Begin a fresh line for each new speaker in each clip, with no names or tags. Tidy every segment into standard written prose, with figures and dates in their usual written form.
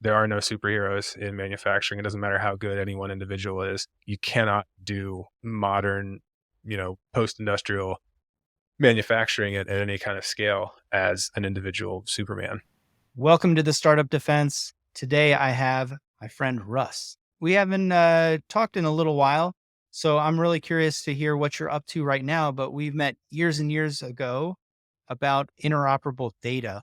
there are no superheroes in manufacturing. It doesn't matter how good any one individual is. You cannot do modern, post-industrial manufacturing at any kind of scale as an individual Superman.
Welcome to the Startup Defense. Today I have my friend Russ. We haven't talked in a little while, so I'm really curious to hear what you're up to right now. But we've met years and years ago about interoperable data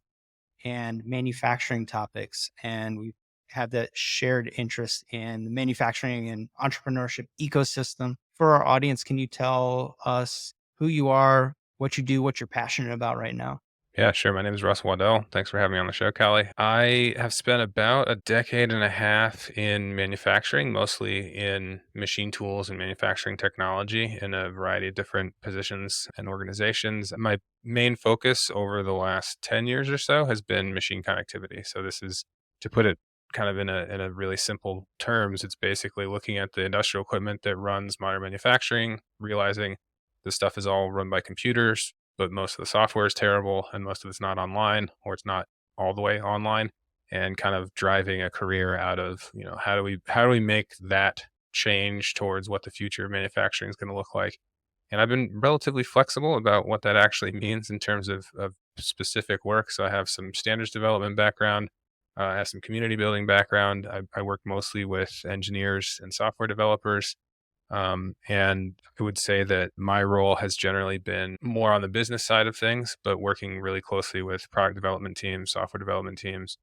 and manufacturing topics, and we have that shared interest in the manufacturing and entrepreneurship ecosystem. For our audience, can you tell us who you are, what you do, what you're passionate about right now?
Yeah, sure. My name is Russ Waddell. Thanks for having me on the show, Callye. I have spent about a decade and a half in manufacturing, mostly in machine tools and manufacturing technology in a variety of different positions and organizations. My main focus over the last 10 years or so has been machine connectivity. So this is, to put it kind of in a really simple terms, it's basically looking at the industrial equipment that runs modern manufacturing, realizing this stuff is all run by computers, but most of the software is terrible and most of it's not online, or it's not all the way online, and kind of driving a career out of, how do we make that change towards what the future of manufacturing is going to look like. And I've been relatively flexible about what that actually means in terms of specific work. So I have some standards development background. I have some community building background. I work mostly with engineers and software developers. And I would say that my role has generally been more on the business side of things, but working really closely with product development teams, software development teams,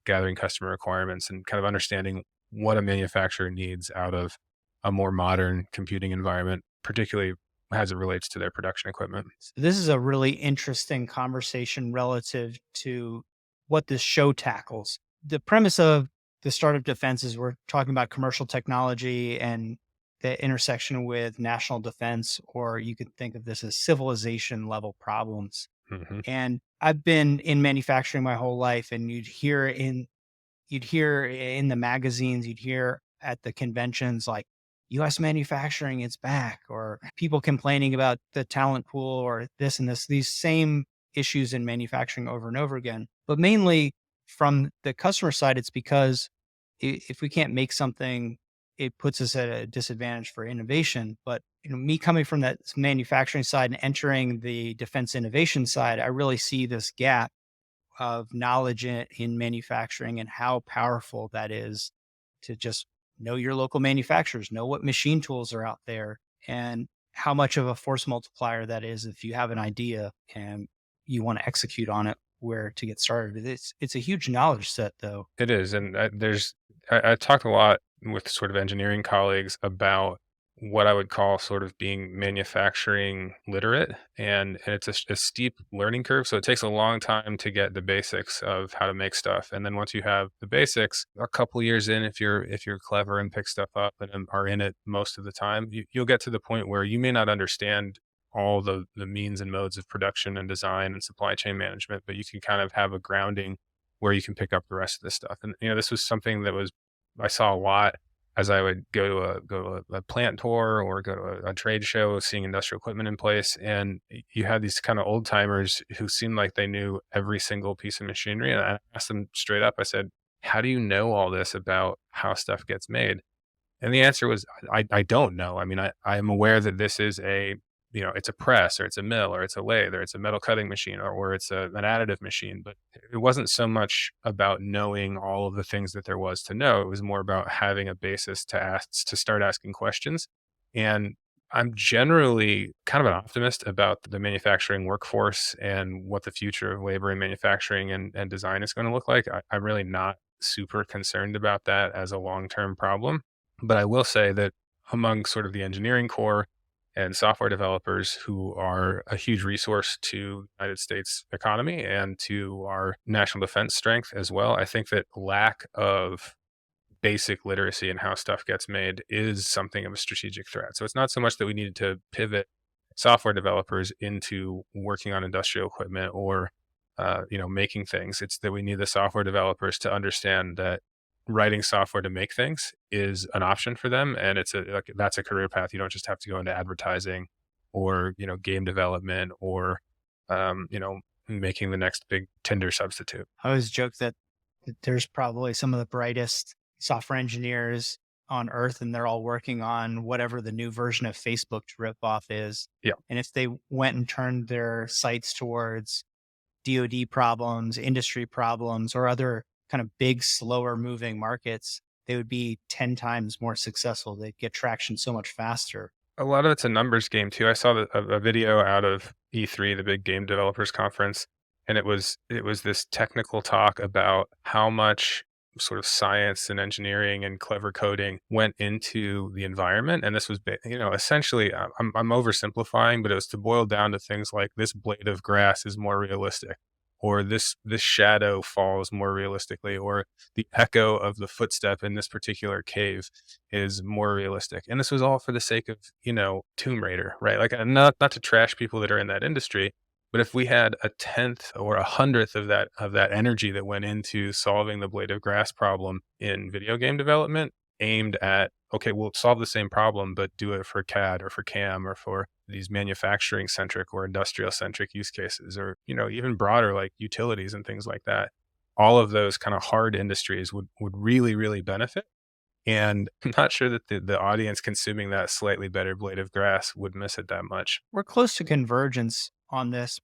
gathering customer requirements and kind of understanding what a manufacturer needs out of a more modern computing environment, particularly as it relates to their production equipment.
So this is a really interesting conversation relative to what this show tackles. The premise of the Startup Defense is we're talking about commercial technology and the intersection with national defense, or you could think of this as civilization level problems.
Hmm.
And I've been in manufacturing my whole life, and you'd hear in the magazines, you'd hear at the conventions like US manufacturing, it's back, or people complaining about the talent pool or this and this, these same issues in manufacturing over and over again. But mainly from the customer side, it's because if we can't make something, it puts us at a disadvantage for innovation. But me coming from that manufacturing side and entering the defense innovation side, I really see this gap of knowledge in manufacturing and how powerful that is to just know your local manufacturers, know what machine tools are out there, and how much of a force multiplier that is if you have an idea and you want to execute on it, where to get started. It's a huge knowledge set, though.
It is. And I talked a lot with sort of engineering colleagues about what I would call sort of being manufacturing literate. And it's a steep learning curve. So it takes a long time to get the basics of how to make stuff. And then once you have the basics, a couple years in, if you're clever and pick stuff up and are in it most of the time, you'll get to the point where you may not understand all the means and modes of production and design and supply chain management, but you can kind of have a grounding where you can pick up the rest of this stuff. And this was something that was I saw a lot as I would go to a plant tour or go to a trade show, seeing industrial equipment in place. And you had these kind of old timers who seemed like they knew every single piece of machinery. And I asked them straight up, I said, how do you know all this about how stuff gets made? And the answer was, I don't know. I mean, I am aware that this is it's a press or it's a mill or it's a lathe or it's a metal cutting machine or it's an additive machine. But it wasn't so much about knowing all of the things that there was to know. It was more about having a basis to start asking questions. And I'm generally kind of an optimist about the manufacturing workforce and what the future of labor in manufacturing and design is going to look like. I'm really not super concerned about that as a long-term problem. But I will say that among sort of the engineering core and software developers who are a huge resource to the United States economy and to our national defense strength as well, I think that lack of basic literacy in how stuff gets made is something of a strategic threat. So it's not so much that we needed to pivot software developers into working on industrial equipment or making things. It's that we need the software developers to understand that writing software to make things is an option for them, and that's a career path. You don't just have to go into advertising or game development or making the next big Tinder substitute.
I always joke that There's probably some of the brightest software engineers on earth, and they're all working on whatever the new version of Facebook to rip off is.
Yeah.
And if they went and turned their sights towards DoD problems, industry problems, or other kind of big, slower moving markets, they would be 10 times more successful. They'd get traction so much faster.
A lot of it's a numbers game too. I saw a video out of E3, the big game developers conference, and it was this technical talk about how much sort of science and engineering and clever coding went into the environment. And this was, essentially, I'm oversimplifying, but it was to boil down to things like this blade of grass is more realistic, or this shadow falls more realistically, or the echo of the footstep in this particular cave is more realistic. And this was all for the sake of, Tomb Raider, right? Like, not to trash people that are in that industry, but if we had a tenth or a hundredth of that energy that went into solving the blade of grass problem in video game development, aimed at, okay, we'll solve the same problem, but do it for CAD or for CAM or for these manufacturing centric or industrial centric use cases, or, even broader like utilities and things like that. All of those kind of hard industries would really, really benefit. And I'm not sure that the audience consuming that slightly better blade of grass would miss it that much.
We're close to convergence on this.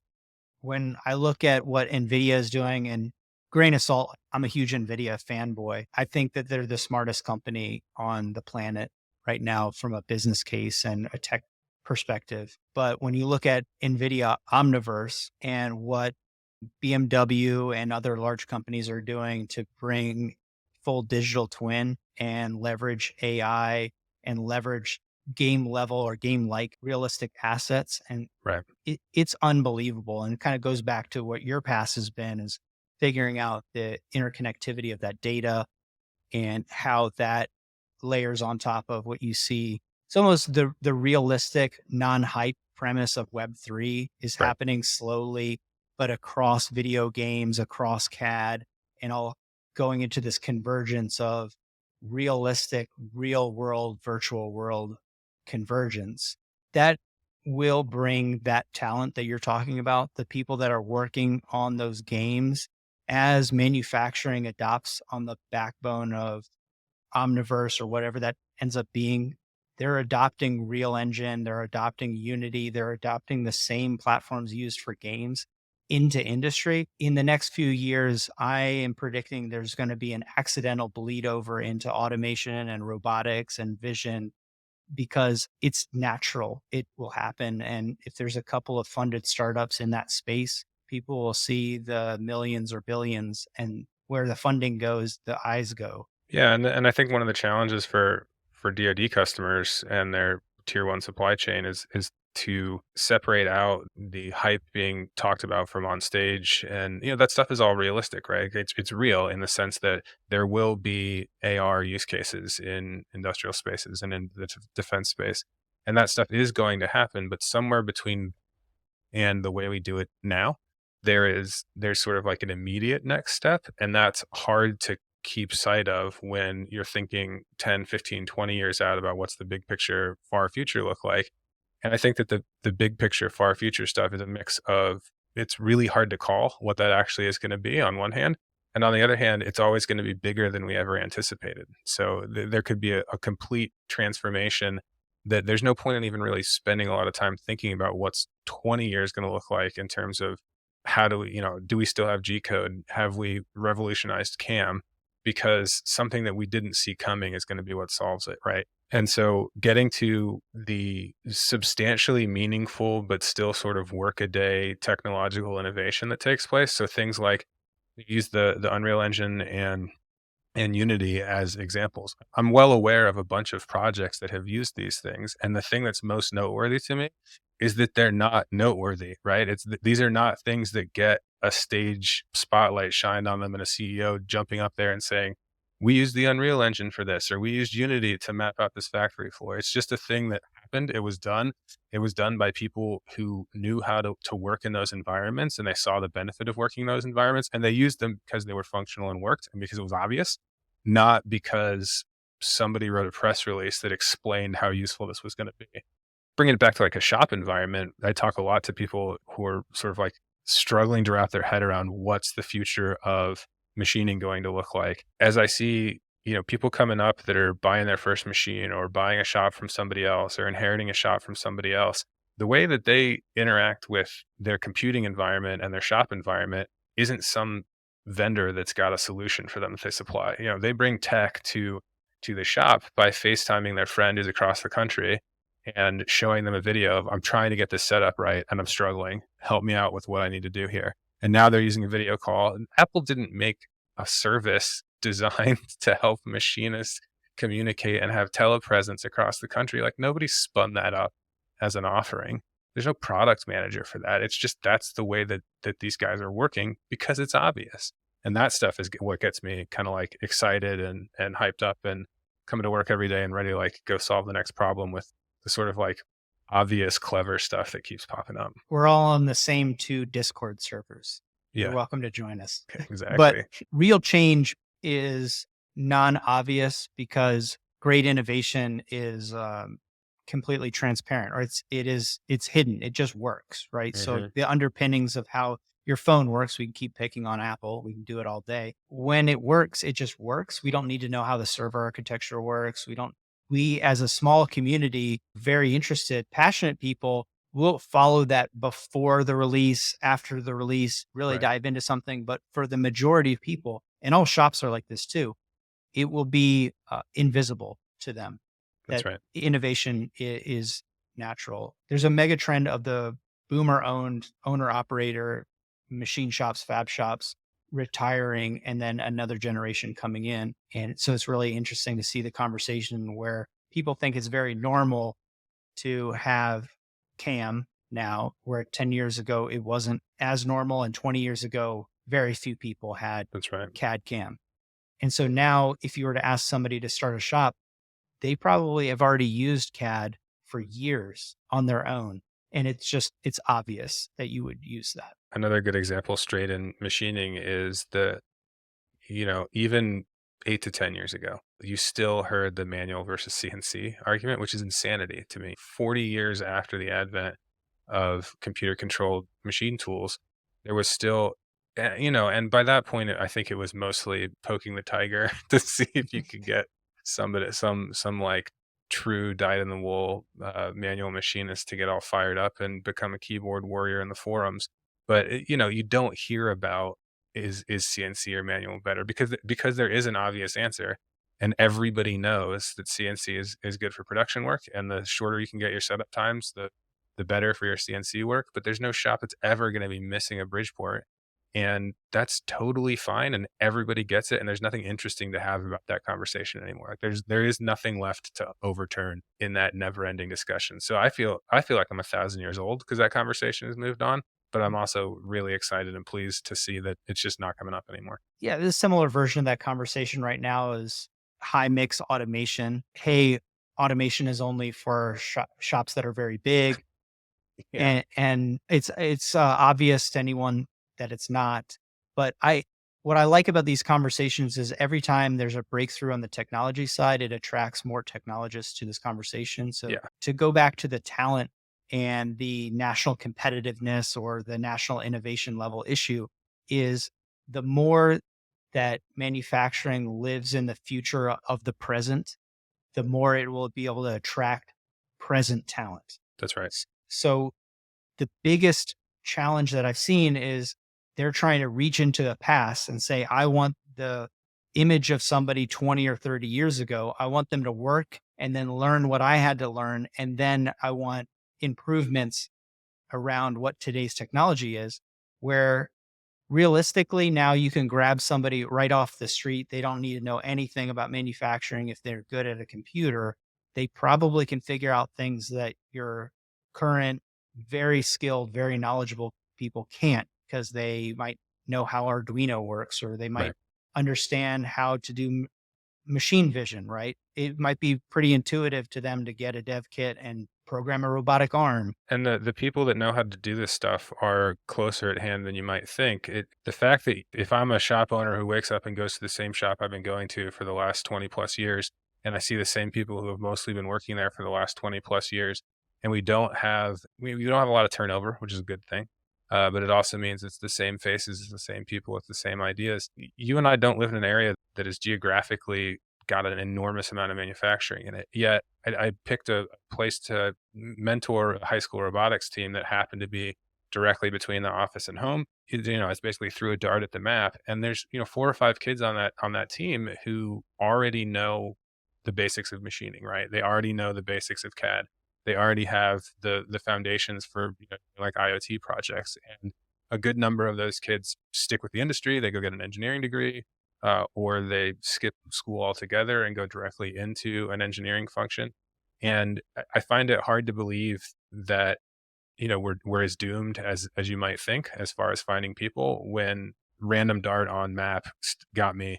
When I look at what NVIDIA is doing, and grain of salt, I'm a huge NVIDIA fanboy. I think that they're the smartest company on the planet right now from a business case and a tech perspective. But when you look at NVIDIA Omniverse and what BMW and other large companies are doing to bring full digital twin and leverage AI and leverage game level or game like realistic assets, and
Right.
it's unbelievable. And it kind of goes back to what your past has been, is figuring out the interconnectivity of that data and how that layers on top of what you see. It's almost the realistic, non-hype premise of Web3 is
Right.
happening slowly, but across video games, across CAD, and all going into this convergence of realistic, real world, virtual world convergence. That will bring that talent that you're talking about, the people that are working on those games as manufacturing adopts on the backbone of Omniverse or whatever that ends up being. They're adopting Real Engine, they're adopting Unity, they're adopting the same platforms used for games into industry. In the next few years, I am predicting there's going to be an accidental bleed over into automation and robotics and vision, because it's natural. It will happen. And if there's a couple of funded startups in that space, people will see the millions or billions, and where the funding goes, the eyes go.
Yeah, and I think one of the challenges for DoD customers and their tier one supply chain is to separate out the hype being talked about from on stage. And that stuff is all realistic, right? It's real in the sense that there will be AR use cases in industrial spaces and in the defense space, and that stuff is going to happen. But somewhere between and the way we do it now, there's sort of like an immediate next step, and that's hard to keep sight of when you're thinking 10, 15, 20 years out about what's the big picture far future look like. And I think that the big picture far future stuff is a mix of, it's really hard to call what that actually is going to be on one hand, and on the other hand, it's always going to be bigger than we ever anticipated. So there could be a complete transformation that there's no point in even really spending a lot of time thinking about what's 20 years going to look like in terms of how do we, do we still have G code? Have we revolutionized CAM? Because something that we didn't see coming is going to be what solves it, right? And so getting to the substantially meaningful, but still sort of work-a-day technological innovation that takes place. So things like, use the Unreal Engine and Unity as examples. I'm well aware of a bunch of projects that have used these things. And the thing that's most noteworthy to me is that they're not noteworthy, right? These are not things that get a stage spotlight shined on them and a CEO jumping up there and saying, we used the Unreal Engine for this, or we used Unity to map out this factory floor. It's just a thing that happened. It was done. It was done by people who knew how to work in those environments, and they saw the benefit of working in those environments, and they used them because they were functional and worked and because it was obvious, not because somebody wrote a press release that explained how useful this was going to be. Bringing it back to like a shop environment, I talk a lot to people who are sort of like struggling to wrap their head around what's the future of machining going to look like? As I see, people coming up that are buying their first machine or buying a shop from somebody else or inheriting a shop from somebody else, the way that they interact with their computing environment and their shop environment isn't some vendor that's got a solution for them that they supply. They bring tech to the shop by FaceTiming their friend who's across the country and showing them a video of, I'm trying to get this set up right and I'm struggling. Help me out with what I need to do here. And now they're using a video call. And Apple didn't make a service designed to help machinists communicate and have telepresence across the country. Like, nobody spun that up as an offering. There's no product manager for that. It's just, that's the way that these guys are working because it's obvious. And that stuff is what gets me kind of like excited and hyped up and coming to work every day and ready to like go solve the next problem with the sort of like obvious, clever stuff that keeps popping up.
We're all on the same 2 Discord servers. You're
Yeah,
welcome to join us. But
exactly.
real change is non-obvious because great innovation is completely transparent, or it's hidden. It just works, right? So
Hmm.
the underpinnings of how your phone works, we can keep picking on Apple. We can do it all day. When it works, it just works. We don't need to know how the server architecture works. We as a small community, very interested, passionate people will follow that before the release, after the release, really
Right.
dive into something. But for the majority of people, and all shops are like this too, it will be invisible to them
That's
that
right.
innovation is natural. There's a mega trend of the boomer owned owner operator machine shops, fab shops retiring, and then another generation coming in. And so it's really interesting to see the conversation where people think it's very normal to have CAM now, where 10 years ago it wasn't as normal, and 20 years ago, very few people had
That's right.
CAD CAM. And so now, if you were to ask somebody to start a shop, they probably have already used CAD for years on their own. And it's obvious that you would use that.
Another good example straight in machining is even 8 to 10 years ago, you still heard the manual versus CNC argument, which is insanity to me. 40 years after the advent of computer controlled machine tools, there was still, and by that point, I think it was mostly poking the tiger to see if you could get somebody, some like true dyed in the wool manual machinist to get all fired up and become a keyboard warrior in the forums. But you don't hear about is CNC or manual better because there is an obvious answer. And everybody knows that CNC is good for production work. And the shorter you can get your setup times, the better for your CNC work. But there's no shop that's ever going to be missing a Bridgeport. And that's totally fine. And everybody gets it. And there's nothing interesting to have about that conversation anymore. Like there is nothing left to overturn in that never ending discussion. So I feel like I'm 1,000 years old because that conversation has moved on. But I'm also really excited and pleased to see that it's just not coming up anymore.
Yeah, there's a similar version of that conversation right now is high mix automation. Hey, automation is only for shops that are very big,
Yeah.
and it's obvious to anyone that it's not. But I what I like about these conversations is every time there's a breakthrough on the technology side, it attracts more technologists to this conversation. So
Yeah.
to go back to the talent and the national competitiveness or the national innovation level issue is the more that manufacturing lives in the future of the present, the more it will be able to attract present talent.
That's right.
So the biggest challenge that I've seen is they're trying to reach into the past and say, I want the image of somebody 20 or 30 years ago. I want them to work and then learn what I had to learn. And then I want improvements around what today's technology is, where realistically now you can grab somebody right off the street. They don't need to know anything about manufacturing. If they're good at a computer, they probably can figure out things that your current very skilled, very knowledgeable people can't, because they might know how Arduino works, or they might
Right.
understand how to do machine vision, right? It might be pretty intuitive to them to get a dev kit and program a robotic arm.
And the people that know how to do this stuff are closer at hand than you might think. The fact that if I'm a shop owner who wakes up and goes to the same shop I've been going to for the last 20 plus years, and I see the same people who have mostly been working there for the last 20 plus years, and we don't have a lot of turnover, which is a good thing. but it also means it's the same faces, it's the same people with the same ideas. You and I don't live in an area that is geographically got an enormous amount of manufacturing in it. Yet I picked a place to mentor a high school robotics team that happened to be directly between the office and home. It's basically threw a dart at the map, and there's 4 or 5 kids on that team who already know the basics of machining. Right? They already know the basics of CAD. They already have the foundations for like IoT projects, and a good number of those kids stick with the industry. They go get an engineering degree, or they skip school altogether and go directly into an engineering function. And I find it hard to believe that we're as doomed as you might think as far as finding people, when random dart on map got me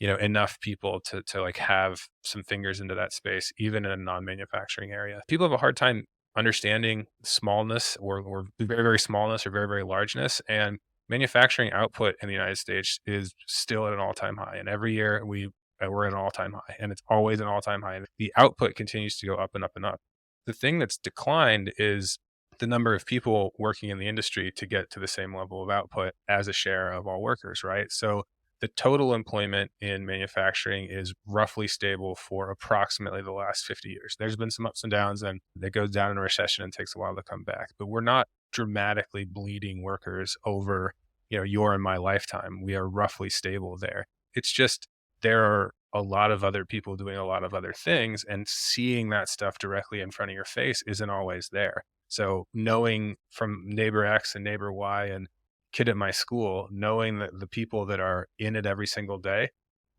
enough people to like have some fingers into that space, even in a non-manufacturing area. People have a hard time understanding smallness, or very, very smallness, or very, very largeness. And manufacturing output in the United States is still at an all-time high, and every year we're at an all-time high, and it's always an all-time high, and the output continues to go up and up and up. The thing that's declined is the number of people working in the industry to get to the same level of output as a share of all workers, right? So the total employment in manufacturing is roughly stable for approximately the last 50 years. There's been some ups and downs, and it goes down in a recession and takes a while to come back. But we're not dramatically bleeding workers over, your and my lifetime. We are roughly stable there. It's just there are a lot of other people doing a lot of other things, and seeing that stuff directly in front of your face isn't always there. So knowing from neighbor X and neighbor Y and kid at my school, knowing that the people that are in it every single day,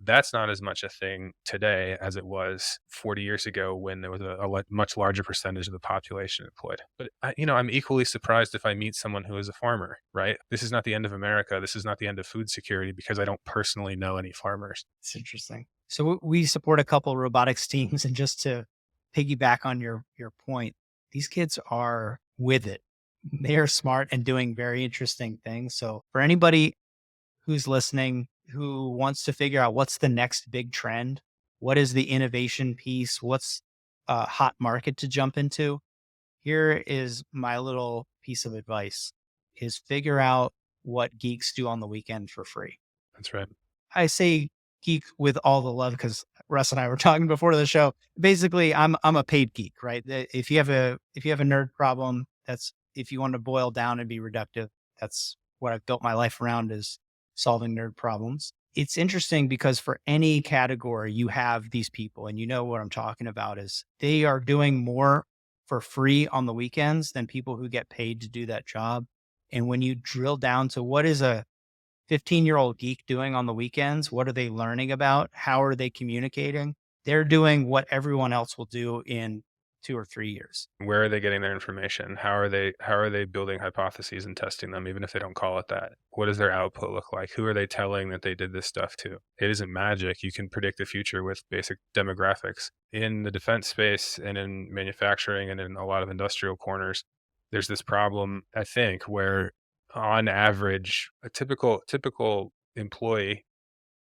that's not as much a thing today as it was 40 years ago, when there was a much larger percentage of the population employed. But I'm equally surprised if I meet someone who is a farmer, right? This is not the end of America. This is not the end of food security, because I don't personally know any farmers.
It's interesting. So we support a couple robotics teams, and just to piggyback on your point, these kids are with it. They are smart and doing very interesting things. So for anybody who's listening, who wants to figure out what's the next big trend, what is the innovation piece, what's a hot market to jump into, here is my little piece of advice: is figure out what geeks do on the weekend for free.
That's right.
I say geek with all the love, because Russ and I were talking before the show. Basically, I'm a paid geek, right? If you have a nerd problem, that's, if you want to boil down and be reductive, that's what I've built my life around, is solving nerd problems. It's interesting because for any category, you have these people, and you know what I'm talking about is they are doing more for free on the weekends than people who get paid to do that job. And when you drill down to what is a 15-year-old geek doing on the weekends? What are they learning about? How are they communicating? They're doing what everyone else will do in 2 or 3 years.
Where are they getting their information? How are they building hypotheses and testing them, even if they don't call it that? What does their output look like? Who are they telling that they did this stuff to? It isn't magic. You can predict the future with basic demographics. In the defense space and in manufacturing and in a lot of industrial corners, there's this problem, I think, where on average, a typical employee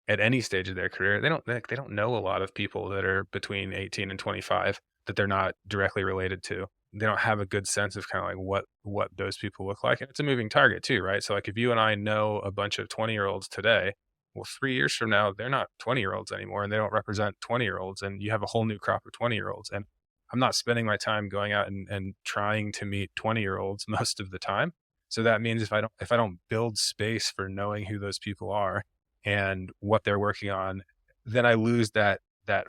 at any stage of their career, they don't know a lot of people that are between 18 and 25 that they're not directly related to. They don't have a good sense of kind of like what those people look like. And it's a moving target too, right? So like if you and I know a bunch of 20-year-olds today, well, 3 years from now, they're not 20-year-olds anymore, and they don't represent 20-year-olds, and you have a whole new crop of 20-year-olds. And I'm not spending my time going out and trying to meet 20-year-olds most of the time. So that means if I don't build space for knowing who those people are and what they're working on, then I lose that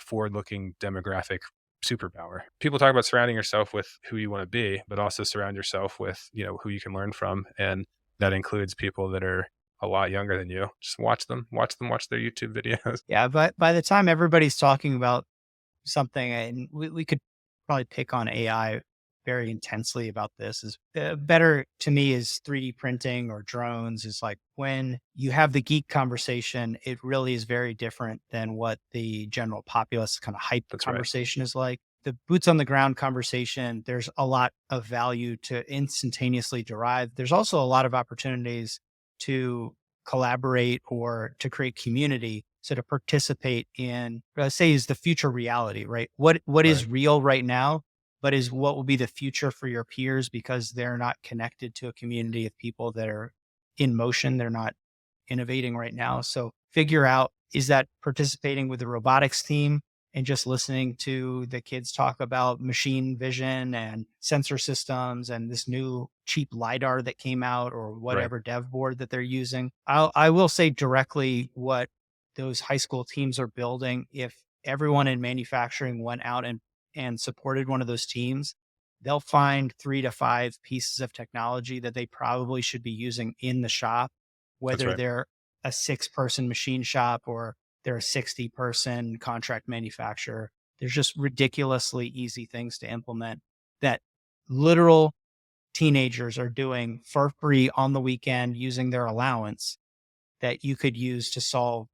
forward-looking demographic superpower. People talk about surrounding yourself with who you want to be, but also surround yourself with, who you can learn from. And that includes people that are a lot younger than you. Just watch them, watch their YouTube videos.
Yeah, but by the time everybody's talking about something, and we could probably pick on AI very intensely about this, is better to me is 3D printing or drones. Is like when you have the geek conversation, it really is very different than what the general populace kind of hype
That's right.
conversation is like. The boots on the ground conversation, there's a lot of value to instantaneously derive. There's also a lot of opportunities to collaborate or to create community. So to participate in, say, is the future reality, right? What
Right.
is real right now but is what will be the future for your peers because they're not connected to a community of people that are in motion. They're not innovating right now. So figure out, is that participating with the robotics team and just listening to the kids talk about machine vision and sensor systems and this new cheap LiDAR that came out or
Right.
whatever dev board that they're using. I will say directly what those high school teams are building. If everyone in manufacturing went out and supported one of those teams, they'll find 3 to 5 pieces of technology that they probably should be using in the shop,
That's
whether
right.
they're a 6-person machine shop or they're a 60-person contract manufacturer. There's just ridiculously easy things to implement that literal teenagers are doing for free on the weekend using their allowance that you could use to solve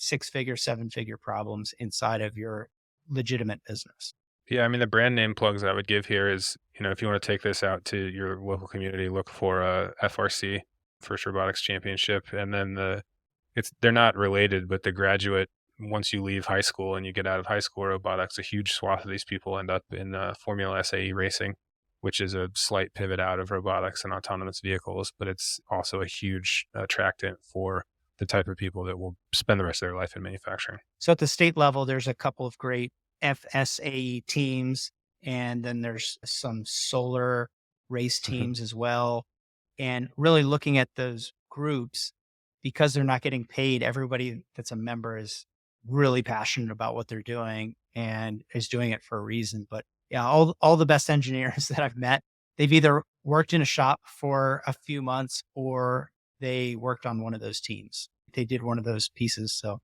6-figure, 7-figure problems inside of your legitimate business.
Yeah, I mean, the brand name plugs I would give here is, if you want to take this out to your local community, look for a FRC, First Robotics Championship, and then they're not related, but the graduate, once you leave high school and you get out of high school robotics, a huge swath of these people end up in Formula SAE racing, which is a slight pivot out of robotics and autonomous vehicles, but it's also a huge attractant for the type of people that will spend the rest of their life in manufacturing.
So at the state level, there's a couple of great FSA teams, and then there's some solar race
Mhm.
teams as well. And really looking at those groups, because they're not getting paid, everybody that's a member is really passionate about what they're doing and is doing it for a reason. But yeah, all the best engineers that I've met, they've either worked in a shop for a few months or they worked on one of those teams. They did one of those pieces. So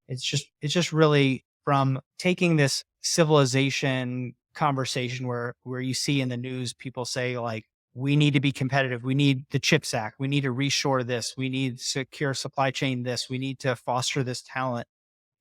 it's just really from taking this civilization conversation where you see in the news people say like, we need to be competitive. We need the CHIPS Act. We need to reshore this. We need secure supply chain this. We need to foster this talent.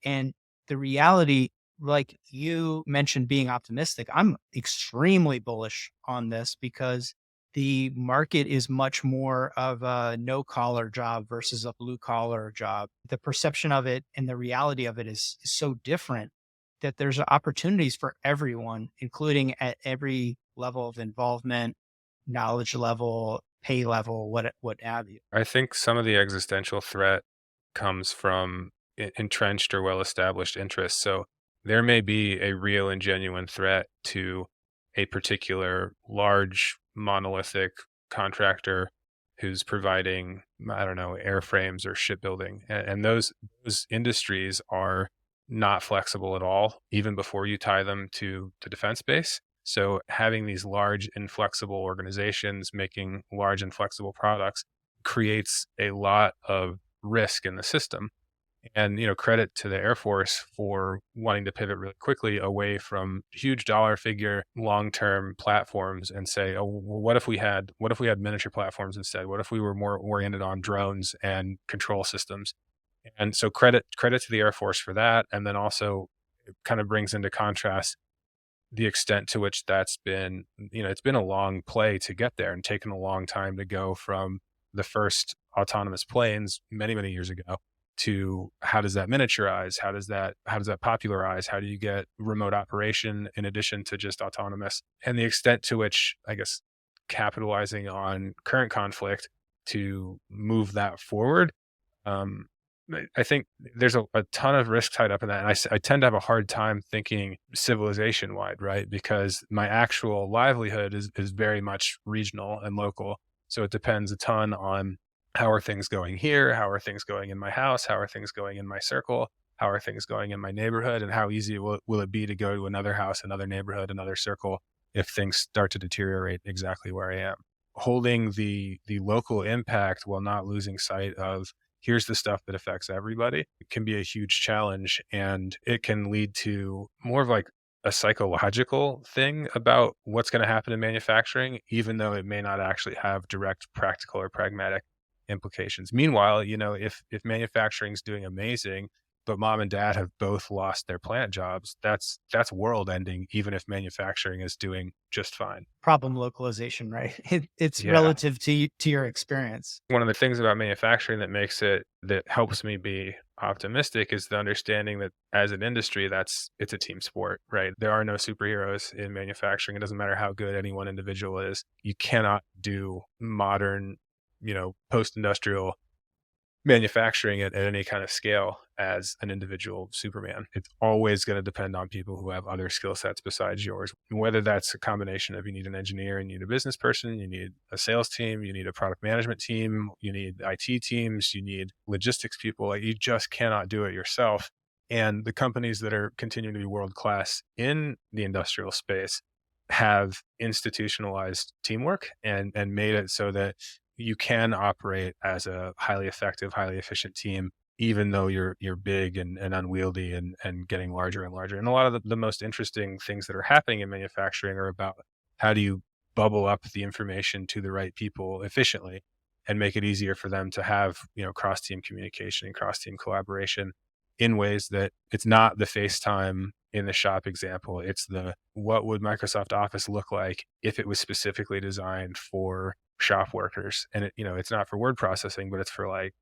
And the reality, like you mentioned, being optimistic, I'm extremely bullish on this because the market is much more of a no collar job versus a blue collar job. The perception of it and the reality of it is so different that there's opportunities for everyone, including at every level of involvement, knowledge level, pay level, what have you.
I think some of the existential threat comes from entrenched or well-established interests. So there may be a real and genuine threat to a particular large monolithic contractor who's providing, I don't know, airframes or shipbuilding. And those industries are not flexible at all, even before you tie them to the defense base. So having these large inflexible organizations making large inflexible products creates a lot of risk in the system. And credit to the Air Force for wanting to pivot really quickly away from huge dollar figure long-term platforms and say, oh, well, what if we had miniature platforms instead? What if we were more oriented on drones and control systems? And so credit to the Air Force for that. And then also it kind of brings into contrast the extent to which that's been, it's been a long play to get there and taken a long time to go from the first autonomous planes many, many years ago to how does that miniaturize? How does that popularize? How do you get remote operation in addition to just autonomous? And the extent to which, I guess, capitalizing on current conflict to move that forward, um, I think there's a ton of risk tied up in that. And I tend to have a hard time thinking civilization wide, right? Because my actual livelihood is very much regional and local. So it depends a ton on how are things going here? How are things going in my house? How are things going in my circle? How are things going in my neighborhood? And how easy will it be to go to another house, another neighborhood, another circle if things start to deteriorate exactly where I am? Holding the local impact while not losing sight of here's the stuff that affects everybody. It can be a huge challenge and it can lead to more of like a psychological thing about what's going to happen in manufacturing, even though it may not actually have direct practical or pragmatic implications. Meanwhile, if manufacturing is doing amazing but mom and dad have both lost their plant jobs, that's world ending, even if manufacturing is doing just fine.
Problem localization, right? It's
Yeah.
relative to your experience.
One of the things about manufacturing that helps me be optimistic is the understanding that as an industry, it's a team sport, right? There are no superheroes in manufacturing. It doesn't matter how good any one individual is. You cannot do modern, post-industrial manufacturing at any kind of scale as an individual Superman. It's always going to depend on people who have other skill sets besides yours. Whether that's a combination of you need an engineer and you need a business person, you need a sales team, you need a product management team, you need IT teams, you need logistics people. Like, you just cannot do it yourself. And the companies that are continuing to be world class in the industrial space have institutionalized teamwork and made it so that you can operate as a highly effective, highly efficient team, even though you're big and unwieldy and getting larger and larger. And a lot of the most interesting things that are happening in manufacturing are about how do you bubble up the information to the right people efficiently and make it easier for them to have, cross team communication and cross team collaboration in ways that it's not the FaceTime in the shop example. It's the what would Microsoft Office look like if it was specifically designed for shop workers, and it's not for word processing, but it's for, like,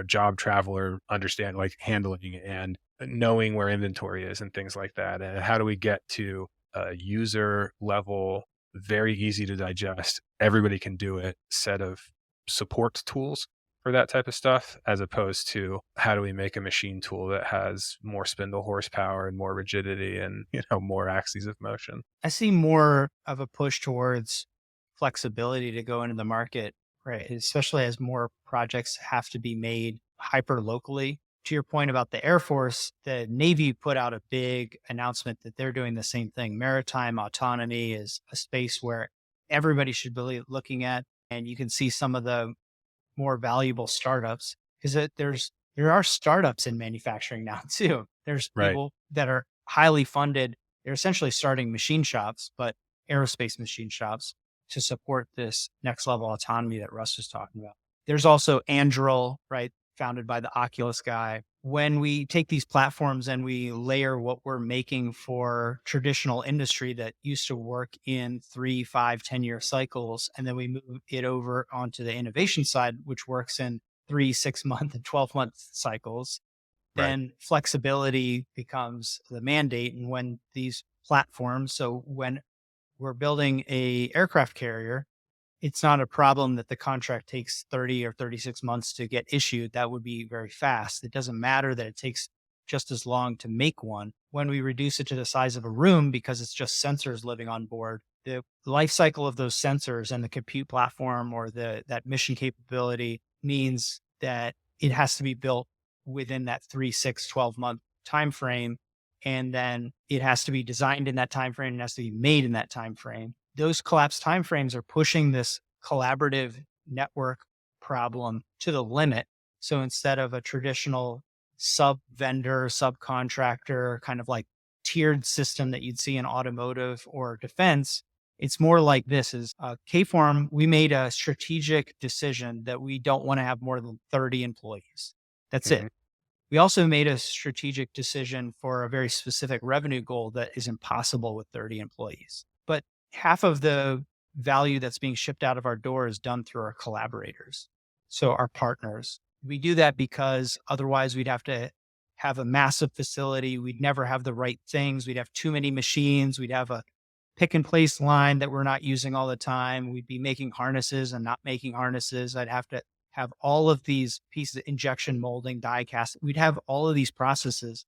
job traveler understand, like, handling and knowing where inventory is and things like that. And how do we get to a user level, very easy to digest, everybody can do it set of support tools for that type of stuff, as opposed to how do we make a machine tool that has more spindle horsepower and more rigidity and more axes of motion.
I see more of a push towards flexibility to go into the market, right? Especially as more projects have to be made hyper locally. To your point about the Air Force, the Navy put out a big announcement that they're doing the same thing. Maritime autonomy is a space where everybody should be looking at. And you can see some of the more valuable startups because there are startups in manufacturing now too. There's
Right.
people that are highly funded. They're essentially starting machine shops, but aerospace machine shops to support this next level autonomy that Russ was talking about. There's also Anduril, right? Founded by the Oculus guy. When we take these platforms and we layer what we're making for traditional industry that used to work in 3, 5, 10-year cycles, and then we move it over onto the innovation side, which works in 3, 6 month and 12-month cycles,
Right.
then flexibility becomes the mandate. And when these platforms, so when we're building a aircraft carrier, it's not a problem that the contract takes 30 or 36 months to get issued. That would be very fast. It doesn't matter that it takes just as long to make one. When we reduce it to the size of a room because it's just sensors living on board, the life cycle of those sensors and the compute platform or that mission capability means that it has to be built within that 3, 6, 12-month time frame. And then it has to be designed in that time frame and has to be made in that time frame. Those collapsed timeframes are pushing this collaborative network problem to the limit. So instead of a traditional sub vendor, subcontractor, kind of like tiered system that you'd see in automotive or defense, it's more like this is K-Form. We made a strategic decision that we don't want to have more than 30 employees. That's it.
Mhm.
We also made a strategic decision for a very specific revenue goal that is impossible with 30 employees. But half of the value that's being shipped out of our door is done through our collaborators. So our partners. We do that because otherwise we'd have to have a massive facility. We'd never have the right things. We'd have too many machines. We'd have a pick and place line that we're not using all the time. We'd be making harnesses and not making harnesses. I'd have to have all of these pieces of injection molding, die cast. We'd have all of these processes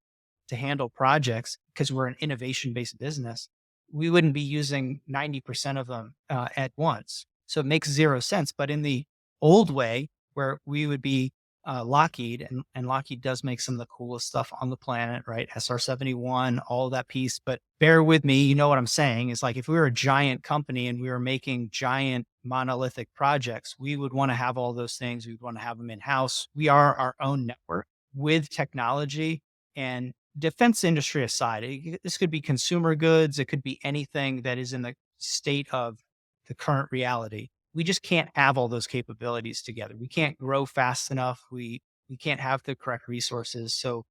to handle projects because we're an innovation based business. We wouldn't be using 90% of them at once. So it makes zero sense. But in the old way, where we would be Lockheed, and Lockheed does make some of the coolest stuff on the planet, right? SR-71, all of that piece. But bear with me, you know what I'm saying? Is like if we were a giant company and we were making giant monolithic projects, we would want to have all those things. We'd want to have them in house. We are our own network with technology and defense industry aside. This could be consumer goods. It could be anything that is in the state of the current reality. We just can't have all those capabilities together. We can't grow fast enough. We can't have the correct resources. So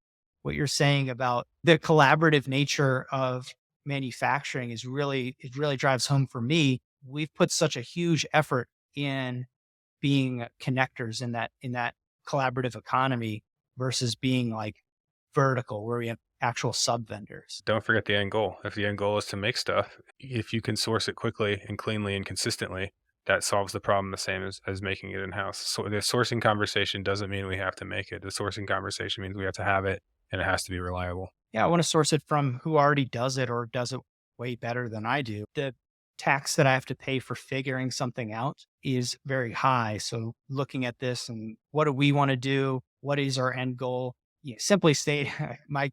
what you're saying about the collaborative nature of manufacturing is really, it really drives home for me. We've put such a huge effort in being connectors in that collaborative economy versus being like vertical where we have actual sub vendors.
Don't forget the end goal. If the end goal is to make stuff, if you can source it quickly and cleanly and consistently, that solves the problem the same as making it in house. So the sourcing conversation doesn't mean we have to make it. The sourcing conversation means we have to have it and it has to be reliable.
Yeah, I want to source it from who already does it or does it way better than I do. The tax that I have to pay for figuring something out is very high. So looking at this and what do we want to do? What is our end goal? Simply state, my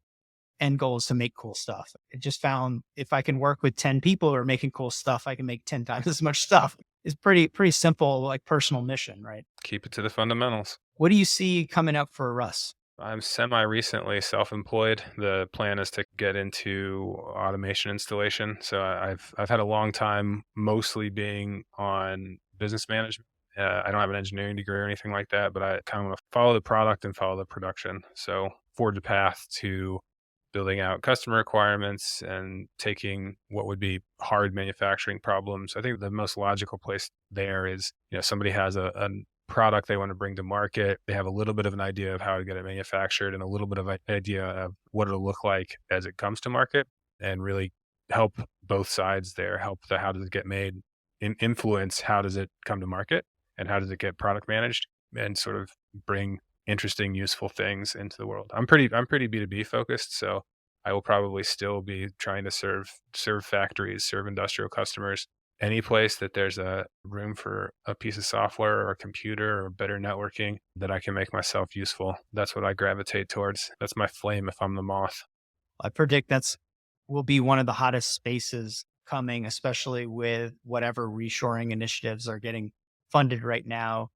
end goal is to make cool stuff. I just found if I can work with 10 people who are making cool stuff, I can make 10 times as much stuff. It's pretty simple, like personal mission, right?
Keep it to the fundamentals.
What do you see coming up for Russ?
I'm semi recently self employed. The plan is to get into automation installation. So I've had a long time mostly being on business management. I don't have an engineering degree or anything like that, but I kind of want to follow the product and follow the production. So forge a path to building out customer requirements and taking what would be hard manufacturing problems. I think the most logical place there is, somebody has a product they want to bring to market. They have a little bit of an idea of how to get it manufactured and a little bit of an idea of what it'll look like as it comes to market, and really help both sides there, help the how does it get made, influence how does it come to market and how does it get product managed, and sort of bring interesting, useful things into the world. I'm pretty B2B focused, so I will probably still be trying to serve factories, serve industrial customers. Any place that there's a room for a piece of software or a computer or better networking that I can make myself useful, that's what I gravitate towards. That's my flame if I'm the moth.
I predict that's will be one of the hottest spaces coming, especially with whatever reshoring initiatives are getting funded right now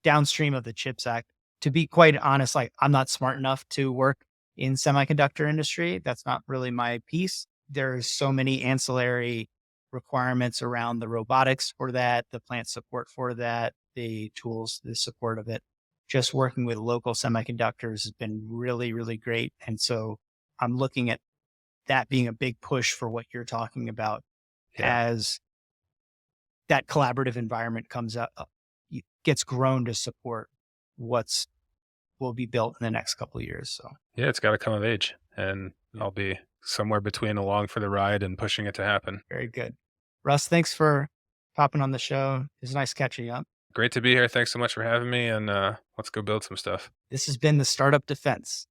downstream of the CHIPS Act. To be quite honest, like I'm not smart enough to work in semiconductor industry. That's not really my piece. There's so many ancillary requirements around the robotics for that, the plant support for that, the tools, the support of it. Just working with local semiconductors has been really, really great. And so I'm looking at that being a big push for what you're talking about
Yeah.
as that collaborative environment comes up, gets grown to support what's will be built in the next couple of years. So
Yeah, it's got to come of age, and
yeah,
I'll be somewhere between along for the ride and pushing it to happen.
very good. Russ, thanks for popping on the show. It's nice catching you up.
Great to be here. Thanks so much for having me, and let's go build some stuff.
This has been the Startup Defense.